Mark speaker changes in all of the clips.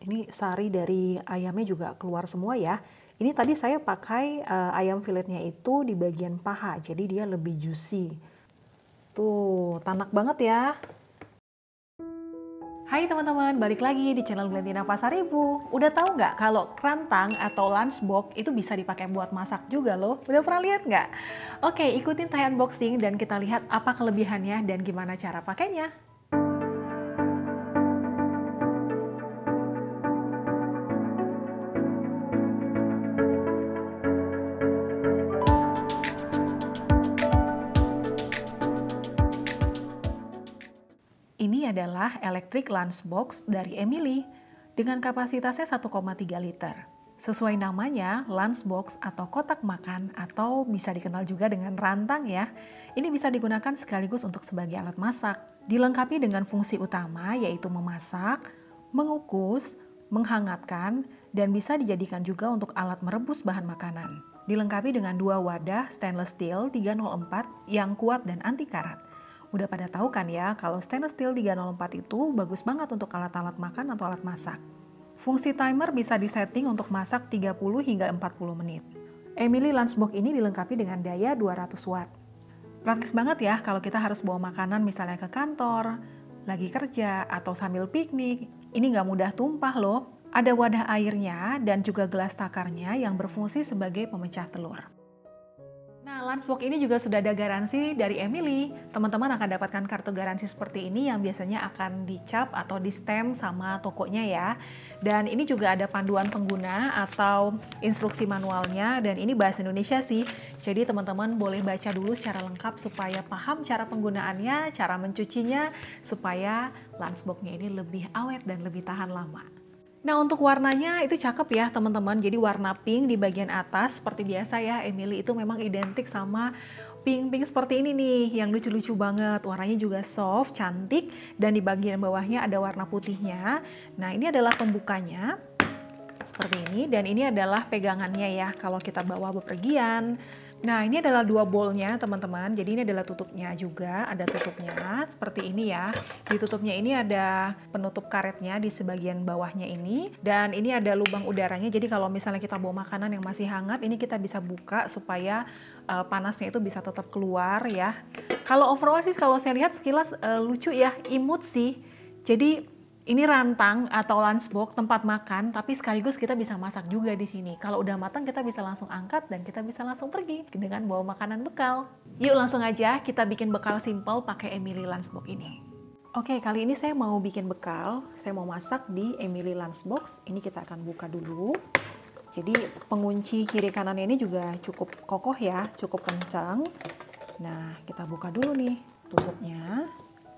Speaker 1: Ini sari dari ayamnya juga keluar semua ya. Ini tadi saya pakai ayam filetnya itu di bagian paha, jadi dia lebih juicy. Tuh, tanak banget ya. Hai teman-teman, balik lagi di channel Glentina Pasaribu. Udah tahu nggak kalau kerantang atau lunchbox itu bisa dipakai buat masak juga loh? Udah pernah lihat nggak? Oke, ikutin Thai unboxing dan kita lihat apa kelebihannya dan gimana cara pakainya. Ini adalah electric lunchbox dari Emily dengan kapasitasnya 1,3 liter. Sesuai namanya, lunchbox atau kotak makan atau bisa dikenal juga dengan rantang ya. Ini bisa digunakan sekaligus untuk sebagai alat masak. Dilengkapi dengan fungsi utama yaitu memasak, mengukus, menghangatkan, dan bisa dijadikan juga untuk alat merebus bahan makanan. Dilengkapi dengan dua wadah stainless steel 304 yang kuat dan anti karat. Udah pada tahu kan ya, kalau stainless steel 304 itu bagus banget untuk alat-alat makan atau alat masak. Fungsi timer bisa disetting untuk masak 30 hingga 40 menit. Emily Lunchbox ini dilengkapi dengan daya 200 watt. Praktis banget ya kalau kita harus bawa makanan misalnya ke kantor, lagi kerja, atau sambil piknik. Ini nggak mudah tumpah loh. Ada wadah airnya dan juga gelas takarnya yang berfungsi sebagai pemecah telur. Nah, lunchbox ini juga sudah ada garansi dari Emily. Teman-teman akan dapatkan kartu garansi seperti ini yang biasanya akan dicap atau di-stamp sama tokonya ya. Dan ini juga ada panduan pengguna atau instruksi manualnya dan ini bahasa Indonesia sih. Jadi teman-teman boleh baca dulu secara lengkap supaya paham cara penggunaannya, cara mencucinya, supaya lunchbox-nya ini lebih awet dan lebih tahan lama. Nah untuk warnanya itu cakep ya teman-teman, jadi warna pink di bagian atas seperti biasa ya, Emily itu memang identik sama pink-pink seperti ini nih yang lucu-lucu banget, warnanya juga soft, cantik, dan di bagian bawahnya ada warna putihnya. Nah ini adalah pembukanya seperti ini dan ini adalah pegangannya ya kalau kita bawa bepergian. Nah ini adalah dua bowlnya teman-teman, jadi ini adalah tutupnya juga, ada tutupnya seperti ini ya. Di tutupnya ini ada penutup karetnya di sebagian bawahnya ini, dan ini ada lubang udaranya, jadi kalau misalnya kita bawa makanan yang masih hangat, ini kita bisa buka supaya panasnya itu bisa tetap keluar ya. Kalau overall sih kalau saya lihat sekilas lucu ya, imut sih. Jadi ini rantang atau lunchbox tempat makan, tapi sekaligus kita bisa masak juga di sini. Kalau udah matang kita bisa langsung angkat dan kita bisa langsung pergi dengan bawa makanan bekal. Yuk langsung aja kita bikin bekal simple pakai Emily Lunchbox ini. Oke, kali ini saya mau bikin bekal. Saya mau masak di Emily Lunchbox. Ini kita akan buka dulu. Jadi pengunci kiri kanannya ini juga cukup kokoh ya, cukup kencang. Nah, kita buka dulu nih tutupnya.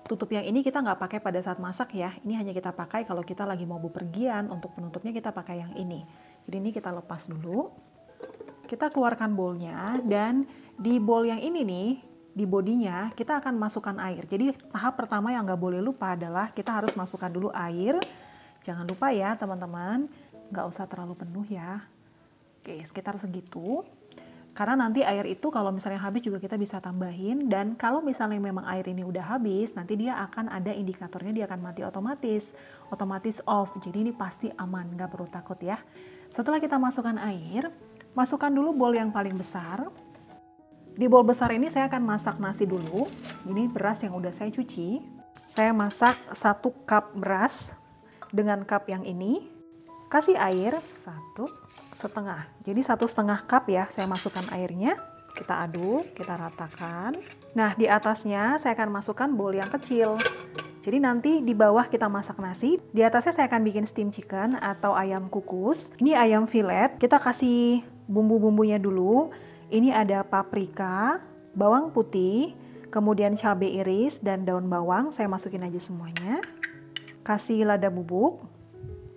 Speaker 1: Tutup yang ini kita nggak pakai pada saat masak ya, ini hanya kita pakai kalau kita lagi mau bepergian. Untuk penutupnya kita pakai yang ini. Jadi ini kita lepas dulu. Kita keluarkan bowlnya dan di bowl yang ini nih, di bodinya kita akan masukkan air. Jadi tahap pertama yang nggak boleh lupa adalah kita harus masukkan dulu air. Jangan lupa ya teman-teman, nggak usah terlalu penuh ya. Oke, sekitar segitu. Karena nanti air itu kalau misalnya habis juga kita bisa tambahin, dan kalau misalnya memang air ini udah habis, nanti dia akan ada indikatornya, dia akan mati otomatis off. Jadi ini pasti aman, nggak perlu takut ya. Setelah kita masukkan air, masukkan dulu bowl yang paling besar. Di bowl besar ini saya akan masak nasi dulu. Ini beras yang udah saya cuci. Saya masak 1 cup beras dengan cup yang ini. Kasih air 1,5. Jadi 1,5 cup ya saya masukkan airnya. Kita aduk, kita ratakan. Nah di atasnya saya akan masukkan bowl yang kecil. Jadi nanti di bawah kita masak nasi. Di atasnya saya akan bikin steam chicken atau ayam kukus. Ini ayam filet. Kita kasih bumbu-bumbunya dulu. Ini ada paprika, bawang putih, kemudian cabai iris dan daun bawang. Saya masukin aja semuanya. Kasih lada bubuk.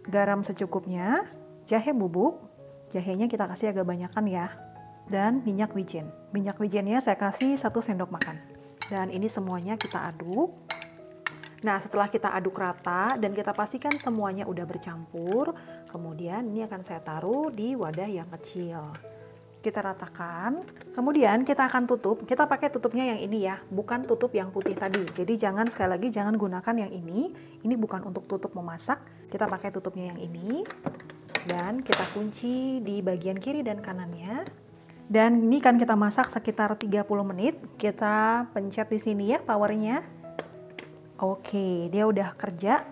Speaker 1: Garam secukupnya, jahe bubuk, jahenya kita kasih agak banyakan ya, dan minyak wijen. Minyak wijennya saya kasih 1 sendok makan. Dan ini semuanya kita aduk. Nah setelah kita aduk rata dan kita pastikan semuanya udah bercampur, kemudian ini akan saya taruh di wadah yang kecil. Kita ratakan, kemudian kita akan tutup. Kita pakai tutupnya yang ini ya, bukan tutup yang putih tadi. Jadi jangan, sekali lagi jangan gunakan yang ini bukan untuk tutup memasak. Kita pakai tutupnya yang ini. Dan kita kunci di bagian kiri dan kanannya. Dan ini kan kita masak sekitar 30 menit. Kita pencet di sini ya powernya. Oke, dia udah kerja.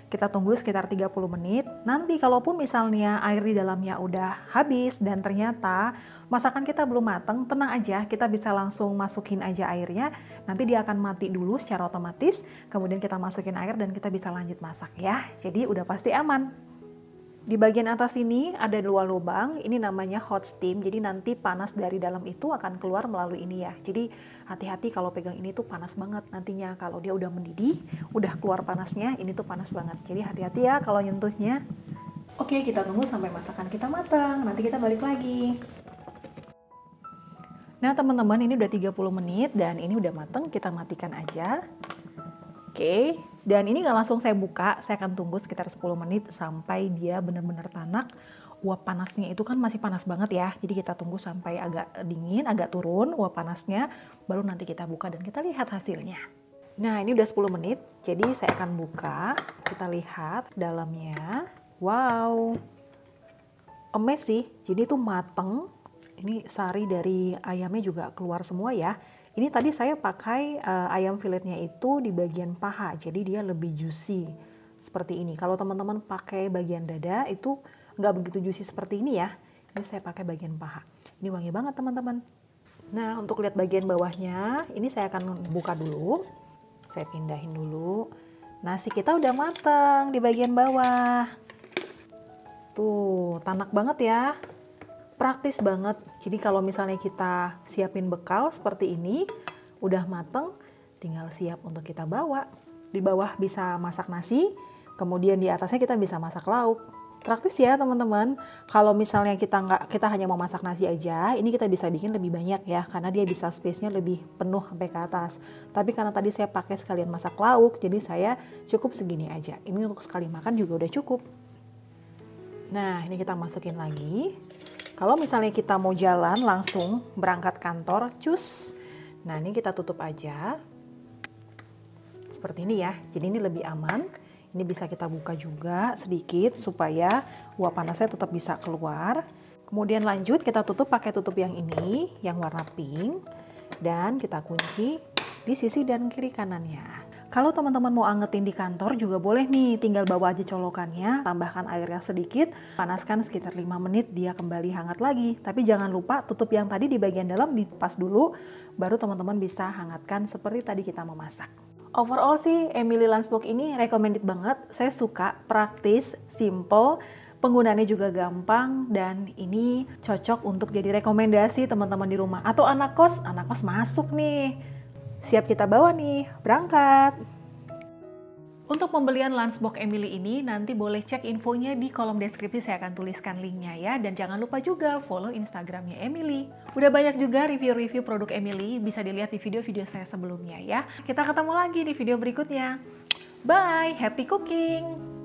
Speaker 1: Kita tunggu sekitar 30 menit. Nanti kalaupun misalnya air di dalamnya udah habis dan ternyata masakan kita belum matang, tenang aja, kita bisa langsung masukin aja airnya. Nanti dia akan mati dulu secara otomatis, kemudian kita masukin air dan kita bisa lanjut masak ya. Jadi udah pasti aman. Di bagian atas ini ada 2 lubang, ini namanya hot steam, jadi nanti panas dari dalam itu akan keluar melalui ini ya. Jadi hati-hati kalau pegang ini tuh panas banget nantinya, kalau dia udah mendidih, udah keluar panasnya, ini tuh panas banget. Jadi hati-hati ya kalau nyentuhnya. Oke, kita tunggu sampai masakan kita matang, nanti kita balik lagi. Nah teman-teman, ini udah 30 menit dan ini udah matang, kita matikan aja. Oke, dan ini nggak langsung saya buka, saya akan tunggu sekitar 10 menit sampai dia benar-benar tanak. Uap panasnya itu kan masih panas banget ya, jadi kita tunggu sampai agak dingin, agak turun uap panasnya, baru nanti kita buka dan kita lihat hasilnya. Nah ini udah 10 menit, jadi saya akan buka, kita lihat dalamnya. Wow, emes sih, jadi itu mateng. Ini sari dari ayamnya juga keluar semua ya. Ini tadi saya pakai ayam filetnya itu di bagian paha, jadi dia lebih juicy seperti ini. Kalau teman-teman pakai bagian dada itu nggak begitu juicy seperti ini ya. Ini saya pakai bagian paha. Ini wangi banget teman-teman. Nah untuk lihat bagian bawahnya, ini saya akan buka dulu. Saya pindahin dulu. Nasi kita udah mateng di bagian bawah. Tuh, tanak banget ya. Praktis banget. Jadi kalau misalnya kita siapin bekal seperti ini, udah mateng, tinggal siap untuk kita bawa. Di bawah bisa masak nasi, kemudian di atasnya kita bisa masak lauk. Praktis ya teman-teman. Kalau misalnya kita hanya mau masak nasi aja, ini kita bisa bikin lebih banyak ya, karena dia bisa space-nya lebih penuh sampai ke atas. Tapi karena tadi saya pakai sekalian masak lauk, jadi saya cukup segini aja. Ini untuk sekali makan juga udah cukup. Nah, ini kita masukin lagi. Kalau misalnya kita mau jalan langsung berangkat kantor, cus. Nah ini kita tutup aja. Seperti ini ya, jadi ini lebih aman. Ini bisa kita buka juga sedikit supaya uap panasnya tetap bisa keluar. Kemudian lanjut kita tutup pakai tutup yang ini, yang warna pink. Dan kita kunci di sisi dan kiri kanannya. Kalau teman-teman mau angetin di kantor juga boleh nih, tinggal bawa aja colokannya, tambahkan airnya sedikit, panaskan sekitar 5 menit, dia kembali hangat lagi. Tapi jangan lupa tutup yang tadi di bagian dalam dipas dulu, baru teman-teman bisa hangatkan seperti tadi kita memasak. Overall sih Emily Lunchbox ini recommended banget, saya suka, praktis, simple, penggunaannya juga gampang, dan ini cocok untuk jadi rekomendasi teman-teman di rumah. Atau anak kos masuk nih. Siap kita bawa nih, berangkat. Untuk pembelian lunchbox Emily ini nanti boleh cek infonya di kolom deskripsi, saya akan tuliskan linknya ya. Dan jangan lupa juga follow Instagramnya Emily. Udah banyak juga review-review produk Emily, bisa dilihat di video-video saya sebelumnya ya. Kita ketemu lagi di video berikutnya. Bye, happy cooking!